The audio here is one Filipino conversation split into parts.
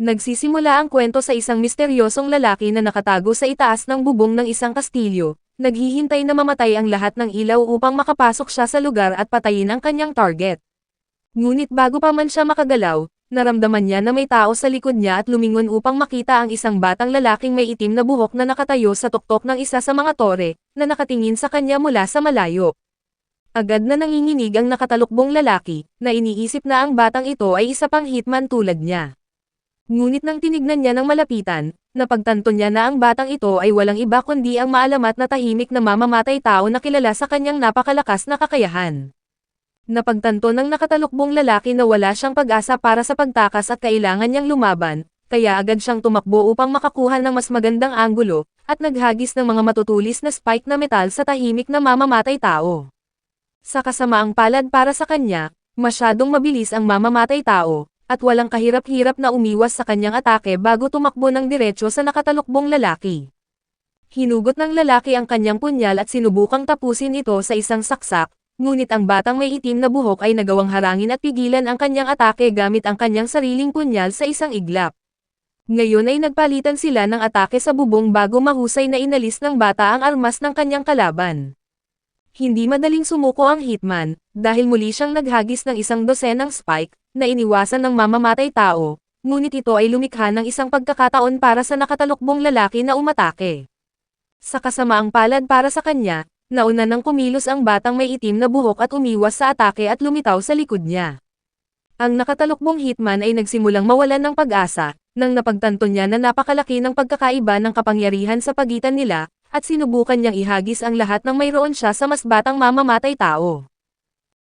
Nagsisimula ang kwento sa isang misteryosong lalaki na nakatago sa itaas ng bubong ng isang kastilyo, naghihintay na mamatay ang lahat ng ilaw upang makapasok siya sa lugar at patayin ang kanyang target. Ngunit bago pa man siya makagalaw, naramdaman niya na may tao sa likod niya at lumingon upang makita ang isang batang lalaking may itim na buhok na nakatayo sa tuktok ng isa sa mga tore, na nakatingin sa kanya mula sa malayo. Agad na nanginginig ang nakatalukbong lalaki, na iniisip na ang batang ito ay isa pang hitman tulad niya. Ngunit nang tinignan niya ng malapitan, napagtanto niya na ang batang ito ay walang iba kundi ang maalamat na tahimik na mamamatay tao na kilala sa kanyang napakalakas na kakayahan. Napagtanto ng nakatalukbong lalaki na wala siyang pag-asa para sa pagtakas at kailangan niyang lumaban, kaya agad siyang tumakbo upang makakuha ng mas magandang anggulo, at naghagis ng mga matutulis na spike na metal sa tahimik na mamamatay tao. Sa kasamaang palad para sa kanya, masyadong mabilis ang mamamatay tao, at walang kahirap-hirap na umiwas sa kanyang atake bago tumakbo ng diretso sa nakatalukbong lalaki. Hinugot ng lalaki ang kanyang punyal at sinubukang tapusin ito sa isang saksak, ngunit ang batang may itim na buhok ay nagawang harangin at pigilan ang kanyang atake gamit ang kanyang sariling punyal sa isang iglap. Ngayon ay nagpalitan sila ng atake sa bubong bago mahusay na inalis ng bata ang armas ng kanyang kalaban. Hindi madaling sumuko ang hitman, dahil muli siyang naghagis ng isang dosenang spike, na iniwasan ng mamamatay tao, ngunit ito ay lumikha ng isang pagkakataon para sa nakatalukbong lalaki na umatake. Sa kasamaang palad para sa kanya, nauna nang kumilos ang batang may itim na buhok at umiwas sa atake at lumitaw sa likod niya. Ang nakatalukbong hitman ay nagsimulang mawalan ng pag-asa, nang napagtanto niya na napakalaki ng pagkakaiba ng kapangyarihan sa pagitan nila, at sinubukan niyang ihagis ang lahat ng mayroon siya sa mas batang mamamatay tao.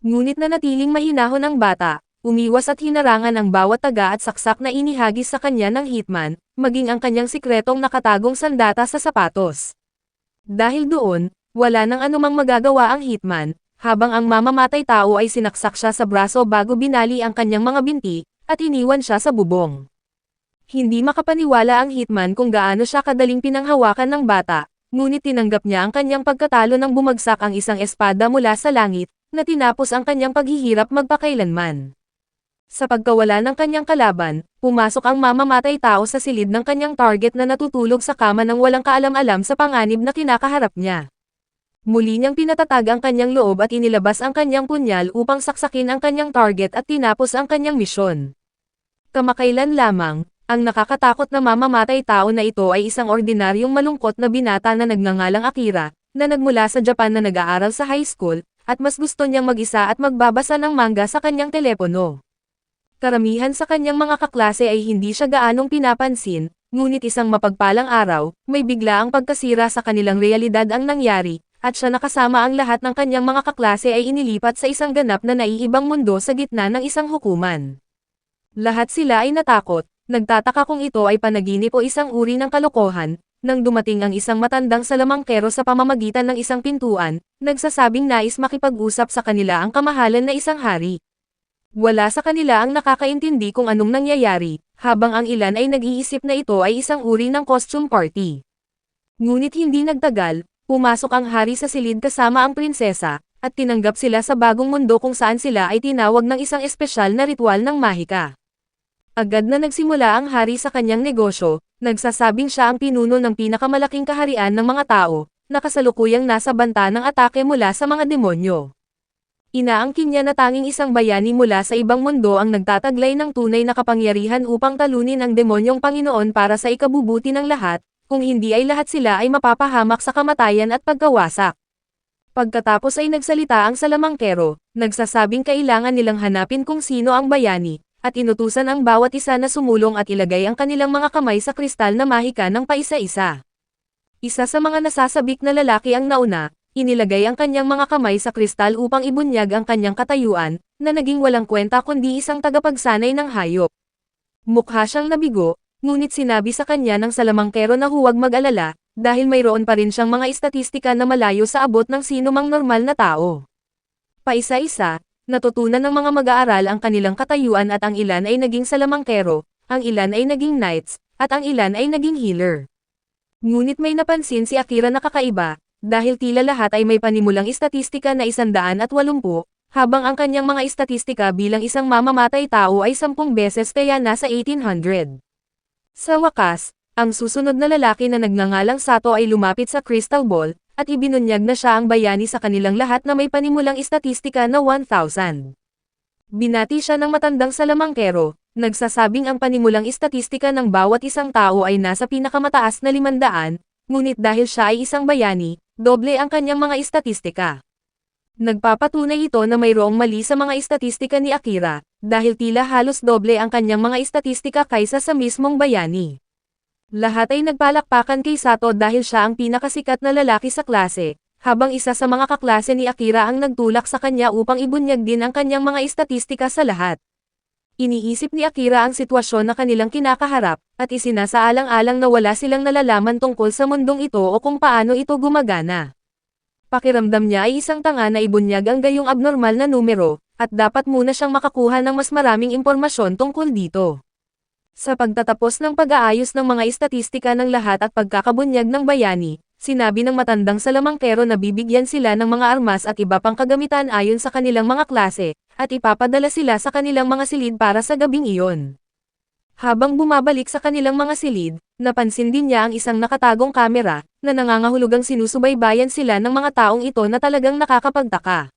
Ngunit nanatiling mahinahon ang bata, umiwas at hinarangan ang bawat taga at saksak na inihagis sa kanya ng hitman, maging ang kanyang sikretong nakatagong sandata sa sapatos. Dahil doon, wala nang anumang magagawa ang hitman, habang ang mamamatay tao ay sinaksak siya sa braso bago binali ang kanyang mga binti, at iniwan siya sa bubong. Hindi makapaniwala ang hitman kung gaano siya kadaling pinanghawakan ng bata, ngunit tinanggap niya ang kanyang pagkatalo nang bumagsak ang isang espada mula sa langit, na tinapos ang kanyang paghihirap magpakailanman. Sa pagkawala ng kanyang kalaban, pumasok ang mamamatay tao sa silid ng kanyang target na natutulog sa kama ng walang kaalam-alam sa panganib na kinakaharap niya. Muli niyang pinatatag ang kanyang loob at inilabas ang kanyang punyal upang saksakin ang kanyang target at tinapos ang kanyang misyon. Kamakailan lamang, ang nakakatakot na mamamatay tao na ito ay isang ordinaryong malungkot na binata na nagngangalang Akira, na nagmula sa Japan na nag-aaral sa high school, at mas gusto niyang mag-isa at magbabasa ng manga sa kanyang telepono. Karamihan sa kanyang mga kaklase ay hindi siya gaanong pinapansin, ngunit isang mapagpalang araw, may bigla ang pagkasira sa kanilang realidad ang nangyari, at siya nakasama ang lahat ng kanyang mga kaklase ay inilipat sa isang ganap na naiibang mundo sa gitna ng isang hukuman. Lahat sila ay natakot, nagtataka kung ito ay panaginip o isang uri ng kalokohan, nang dumating ang isang matandang salamangkero sa pamamagitan ng isang pintuan, nagsasabing nais makipag-usap sa kanila ang kamahalan na isang hari. Wala sa kanila ang nakakaintindi kung anong nangyayari, habang ang ilan ay nag-iisip na ito ay isang uri ng costume party. Ngunit hindi nagtagal, pumasok ang hari sa silid kasama ang prinsesa, at tinanggap sila sa bagong mundo kung saan sila ay tinawag ng isang espesyal na ritual ng mahika. Agad na nagsimula ang hari sa kanyang negosyo, nagsasabing siya ang pinuno ng pinakamalaking kaharian ng mga tao, na kasalukuyang nasa banta ng atake mula sa mga demonyo. Inaangkin niya na tanging isang bayani mula sa ibang mundo ang nagtataglay ng tunay na kapangyarihan upang talunin ang demonyong Panginoon para sa ikabubuti ng lahat, kung hindi ay lahat sila ay mapapahamak sa kamatayan at pagkawasak. Pagkatapos ay nagsalita ang salamangkero, nagsasabing kailangan nilang hanapin kung sino ang bayani, at inutusan ang bawat isa na sumulong at ilagay ang kanilang mga kamay sa kristal na mahika ng paisa-isa. Isa sa mga nasasabik na lalaki ang nauna, inilagay ang kanyang mga kamay sa kristal upang ibunyag ang kanyang katayuan, na naging walang kwenta kundi isang tagapagsanay ng hayop. Mukha siyang nabigo, ngunit sinabi sa kanya ng salamangkero na huwag mag-alala, dahil mayroon pa rin siyang mga istatistika na malayo sa abot ng sinumang normal na tao. Paisa-isa, natutunan ng mga mag-aaral ang kanilang katayuan at ang ilan ay naging salamangkero, ang ilan ay naging knights, at ang ilan ay naging healer. Ngunit may napansin si Akira na kakaiba, dahil tila lahat ay may panimulang istatistika na 180, habang ang kanyang mga istatistika bilang isang mamamatay tao ay 10 beses kaya nasa 1800. Sa wakas, ang susunod na lalaki na nagngangalang Sato ay lumapit sa Crystal Ball, at ibinunyag na siya ang bayani sa kanilang lahat na may panimulang istatistika na 1,000. Binati siya ng matandang salamangkero, nagsasabing ang panimulang istatistika ng bawat isang tao ay nasa pinakamataas na 500, ngunit dahil siya ay isang bayani, doble ang kanyang mga istatistika. Nagpapatunay ito na mayroong mali sa mga istatistika ni Akira, dahil tila halos doble ang kanyang mga istatistika kaysa sa mismong bayani. Lahat ay nagpalakpakan kay Sato dahil siya ang pinakasikat na lalaki sa klase, habang isa sa mga kaklase ni Akira ang nagtulak sa kanya upang ibunyag din ang kanyang mga istatistika sa lahat. Iniisip ni Akira ang sitwasyon na kanilang kinakaharap, at isinasaalang-alang na wala silang nalalaman tungkol sa mundong ito o kung paano ito gumagana. Pakiramdam niya ay isang tanga na ibunyag ang gayong abnormal na numero, at dapat muna siyang makakuha ng mas maraming impormasyon tungkol dito. Sa pagtatapos ng pag-aayos ng mga istatistika ng lahat at pagkakabunyag ng bayani, sinabi ng matandang salamangkero na bibigyan sila ng mga armas at iba pang kagamitan ayon sa kanilang mga klase, at ipapadala sila sa kanilang mga silid para sa gabing iyon. Habang bumabalik sa kanilang mga silid, napansin din niya ang isang nakatagong kamera, na nangangahulugang sinusubaybayan sila ng mga taong ito na talagang nakakapagtaka.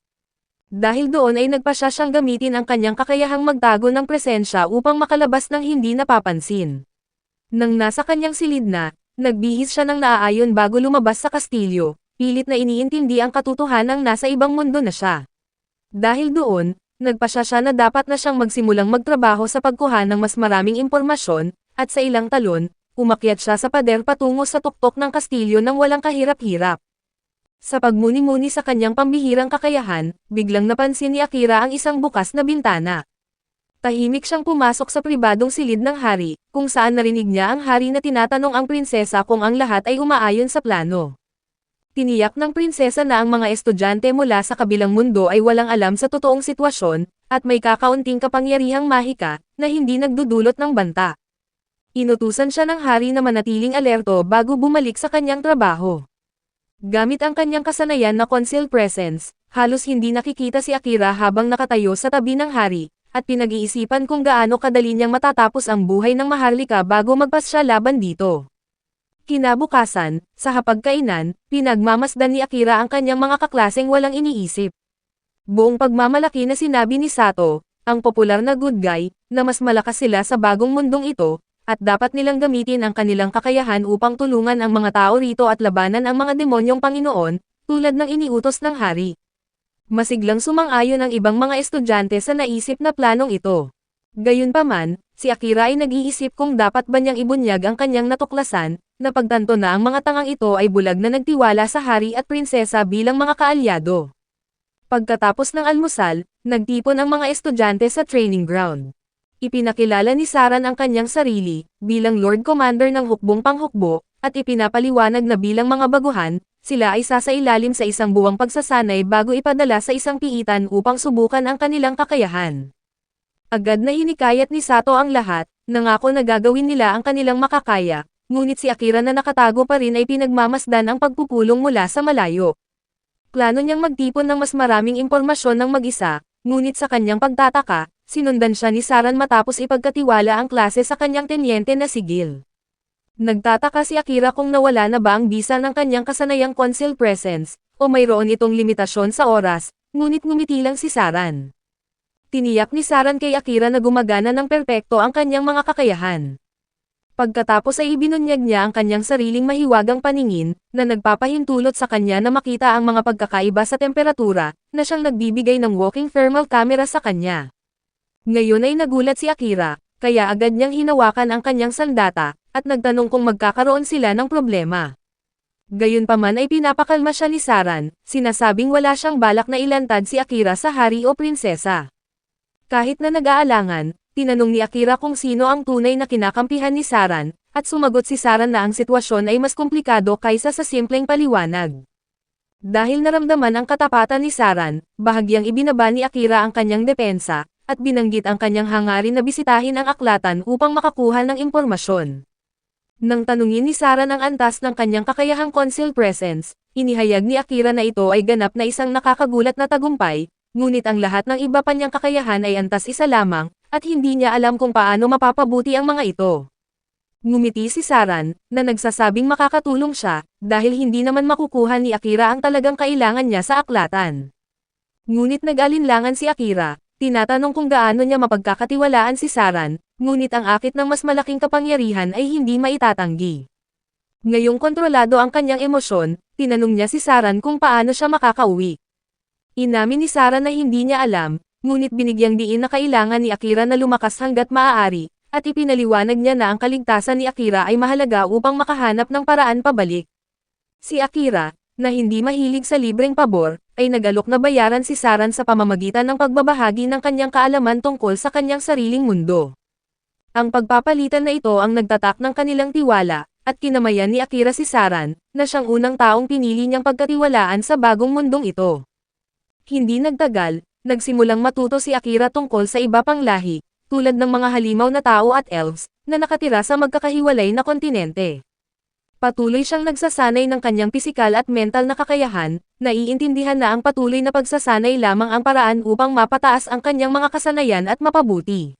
Dahil doon ay nagpasya siyang gamitin ang kanyang kakayahang magtago ng presensya upang makalabas ng hindi napapansin. Nang nasa kanyang silid na, nagbihis siya ng naaayon bago lumabas sa kastilyo, pilit na iniintindi ang katotohanang nasa ibang mundo na siya. Dahil doon, nagpasya siya na dapat na siyang magsimulang magtrabaho sa pagkuha ng mas maraming impormasyon, at sa ilang talon, umakyat siya sa pader patungo sa tuktok ng kastilyo nang walang kahirap-hirap. Sa pagmuni-muni sa kanyang pambihirang kakayahan, biglang napansin ni Akira ang isang bukas na bintana. Tahimik siyang pumasok sa pribadong silid ng hari, kung saan narinig niya ang hari na tinatanong ang prinsesa kung ang lahat ay umaayon sa plano. Tiniyak ng prinsesa na ang mga estudyante mula sa kabilang mundo ay walang alam sa totoong sitwasyon, at may kakaunting kapangyarihang mahika, na hindi nagdudulot ng banta. Inutusan siya ng hari na manatiling alerto bago bumalik sa kanyang trabaho. Gamit ang kanyang kasanayan na concealed presence, halos hindi nakikita si Akira habang nakatayo sa tabi ng hari, at pinag-iisipan kung gaano kadali niyang matatapos ang buhay ng Maharlika bago magpasya laban dito. Kinabukasan, sa hapagkainan, pinagmamasdan ni Akira ang kanyang mga kaklaseng walang iniisip. Buong pagmamalaki na sinabi ni Sato, ang popular na good guy, na mas malakas sila sa bagong mundong ito, at dapat nilang gamitin ang kanilang kakayahan upang tulungan ang mga tao rito at labanan ang mga demonyong Panginoon, tulad ng iniutos ng hari. Masiglang sumang-ayon ang ibang mga estudyante sa naisip na planong ito. Gayunpaman, si Akira ay nag-iisip kung dapat ba niyang ibunyag ang kanyang natuklasan, napagtanto na ang mga tangang ito ay bulag na nagtiwala sa hari at prinsesa bilang mga kaalyado. Pagkatapos ng almusal, nagtipon ang mga estudyante sa training ground. Ipinakilala ni Saran ang kanyang sarili, bilang Lord Commander ng hukbong panghukbo, at ipinapaliwanag na bilang mga baguhan, sila ay sasailalim sa isang buwang pagsasanay bago ipadala sa isang piitan upang subukan ang kanilang kakayahan. Agad na hinikayat ni Sato ang lahat, nangako na gagawin nila ang kanilang makakaya, ngunit si Akira na nakatago pa rin ay pinagmamasdan ang pagpupulong mula sa malayo. Plano niyang magtipon ng mas maraming impormasyon ng mag-isa, ngunit sa kanyang pagtataka, sinundan siya ni Saran matapos ipagkatiwala ang klase sa kanyang tenyente na sigil. Nagtataka si Akira kung nawala na ba ang bisa ng kanyang kasanayang concealed presence, o mayroon itong limitasyon sa oras, ngunit ngumiti lang si Saran. Tiniyak ni Saran kay Akira na gumagana ng perpekto ang kanyang mga kakayahan. Pagkatapos ay ibinunyag niya ang kanyang sariling mahiwagang paningin, na nagpapahintulot sa kanya na makita ang mga pagkakaiba sa temperatura, na siyang nagbibigay ng walking thermal camera sa kanya. Ngayon ay nagulat si Akira, kaya agad niyang hinawakan ang kanyang sandata, at nagtanong kung magkakaroon sila ng problema. Gayunpaman ay pinapakalma siya ni Saran, sinasabing wala siyang balak na ilantad si Akira sa hari o prinsesa. Kahit na nag-aalangan, tinanong ni Akira kung sino ang tunay na kinakampihan ni Saran, at sumagot si Saran na ang sitwasyon ay mas komplikado kaysa sa simpleng paliwanag. Dahil naramdaman ang katapatan ni Saran, bahagyang ibinaba ni Akira ang kanyang depensa, at binanggit ang kanyang hangarin na bisitahin ang aklatan upang makakuha ng impormasyon. Nang tanungin ni Saran ang antas ng kanyang kakayahang concealed presence, inihayag ni Akira na ito ay ganap na isang nakakagulat na tagumpay, ngunit ang lahat ng iba pa niyang kakayahan ay antas isa lamang, at hindi niya alam kung paano mapapabuti ang mga ito. Ngumiti si Saran, na nagsasabing makakatulong siya, dahil hindi naman makukuha ni Akira ang talagang kailangan niya sa aklatan. Ngunit nag-alinlangan si Akira, tinatanong kung gaano niya mapagkakatiwalaan si Saran, ngunit ang akit ng mas malaking kapangyarihan ay hindi maitatanggi. Ngayong kontrolado ang kanyang emosyon, tinanong niya si Saran kung paano siya makakauwi. Inamin ni Saran na hindi niya alam, ngunit binigyang diin na kailangan ni Akira na lumakas hanggat maaari, at ipinaliwanag niya na ang kaligtasan ni Akira ay mahalaga upang makahanap ng paraan pabalik. Si Akira, na hindi mahilig sa libreng pabor, ay nag-alok na bayaran si Saran sa pamamagitan ng pagbabahagi ng kanyang kaalaman tungkol sa kanyang sariling mundo. Ang pagpapalitan na ito ang nagtatak ng kanilang tiwala, at kinamayan ni Akira si Saran, na siyang unang taong pinili niyang pagkatiwalaan sa bagong mundong ito. Hindi nagtagal, nagsimulang matuto si Akira tungkol sa iba pang lahi, tulad ng mga halimaw na tao at elves, na nakatira sa magkakahiwalay na kontinente. Patuloy siyang nagsasanay ng kanyang pisikal at mental na kakayahan, naiintindihan na ang patuloy na pagsasanay lamang ang paraan upang mapataas ang kanyang mga kasanayan at mapabuti.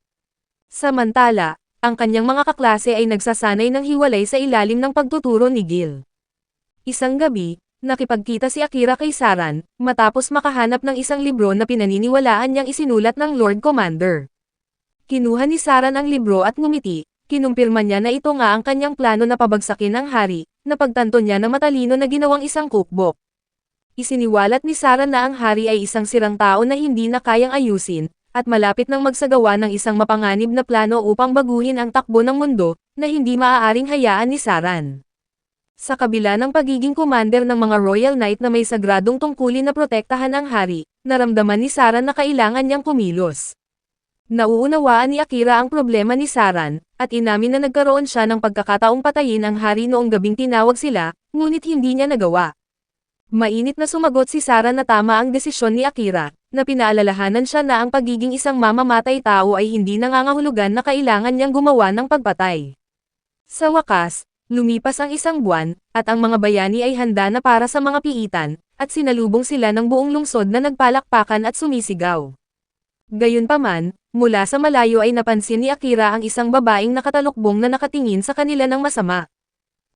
Samantala, ang kanyang mga kaklase ay nagsasanay ng hiwalay sa ilalim ng pagtuturo ni Gil. Isang gabi, nakipagkita si Akira kay Saran, matapos makahanap ng isang libro na pinaniniwalaan niyang isinulat ng Lord Commander. Kinuha ni Saran ang libro at ngumiti, kinumpirma niya na ito nga ang kanyang plano na pabagsakin ang hari, na pagtanto niya na matalino na ginawang isang cookbook. Isiniwalat ni Saran na ang hari ay isang sirang tao na hindi na kayang ayusin, at malapit nang magsagawa ng isang mapanganib na plano upang baguhin ang takbo ng mundo, na hindi maaaring hayaan ni Saran. Sa kabila ng pagiging commander ng mga Royal Knight na may sagradong tungkulin na protektahan ang hari, naramdaman ni Saran na kailangan niyang kumilos. Nauunawaan ni Akira ang problema ni Saran, at inamin na nagkaroon siya ng pagkakataong patayin ang hari noong gabing tinawag sila, ngunit hindi niya nagawa. Mainit na sumagot si Saran na tama ang desisyon ni Akira, na pinaalalahanan siya na ang pagiging isang mamamatay tao ay hindi nangangahulugan na kailangan niyang gumawa ng pagpatay. Sa wakas, lumipas ang isang buwan, at ang mga bayani ay handa na para sa mga piitan, at sinalubong sila ng buong lungsod na nagpalakpakan at sumisigaw. Gayunpaman, mula sa malayo ay napansin ni Akira ang isang babaeng nakatalukbong na nakatingin sa kanila ng masama.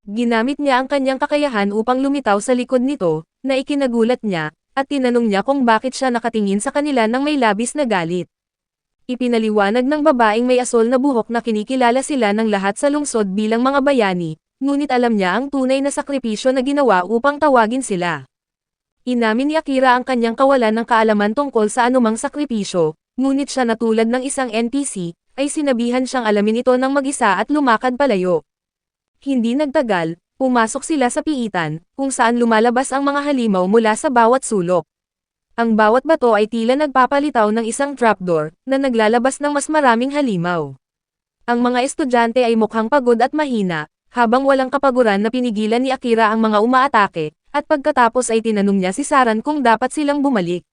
Ginamit niya ang kanyang kakayahan upang lumitaw sa likod nito, na ikinagulat niya, at tinanong niya kung bakit siya nakatingin sa kanila nang may labis na galit. Ipinaliwanag ng babaeng may asol na buhok na kinikilala sila ng lahat sa lungsod bilang mga bayani, ngunit alam niya ang tunay na sakripisyo na ginawa upang tawagin sila. Inamin ni Akira ang kanyang kawalan ng kaalaman tungkol sa anumang sakripisyo, ngunit siya na tulad ng isang NPC, ay sinabihan siyang alamin ito ng mag-isa at lumakad palayo. Hindi nagtagal, pumasok sila sa piitan, kung saan lumalabas ang mga halimaw mula sa bawat sulok. Ang bawat bato ay tila nagpapalitaw ng isang trapdoor, na naglalabas ng mas maraming halimaw. Ang mga estudyante ay mukhang pagod at mahina, habang walang kapaguran na pinigilan ni Akira ang mga umaatake, at pagkatapos ay tinanong niya si Saran kung dapat silang bumalik.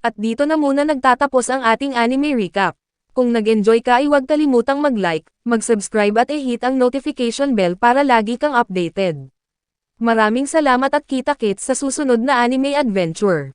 At dito na muna nagtatapos ang ating anime recap. Kung nag-enjoy ka ay huwag kalimutang mag-like, mag-subscribe at i-hit ang notification bell para lagi kang updated. Maraming salamat at kita-kits sa susunod na anime adventure.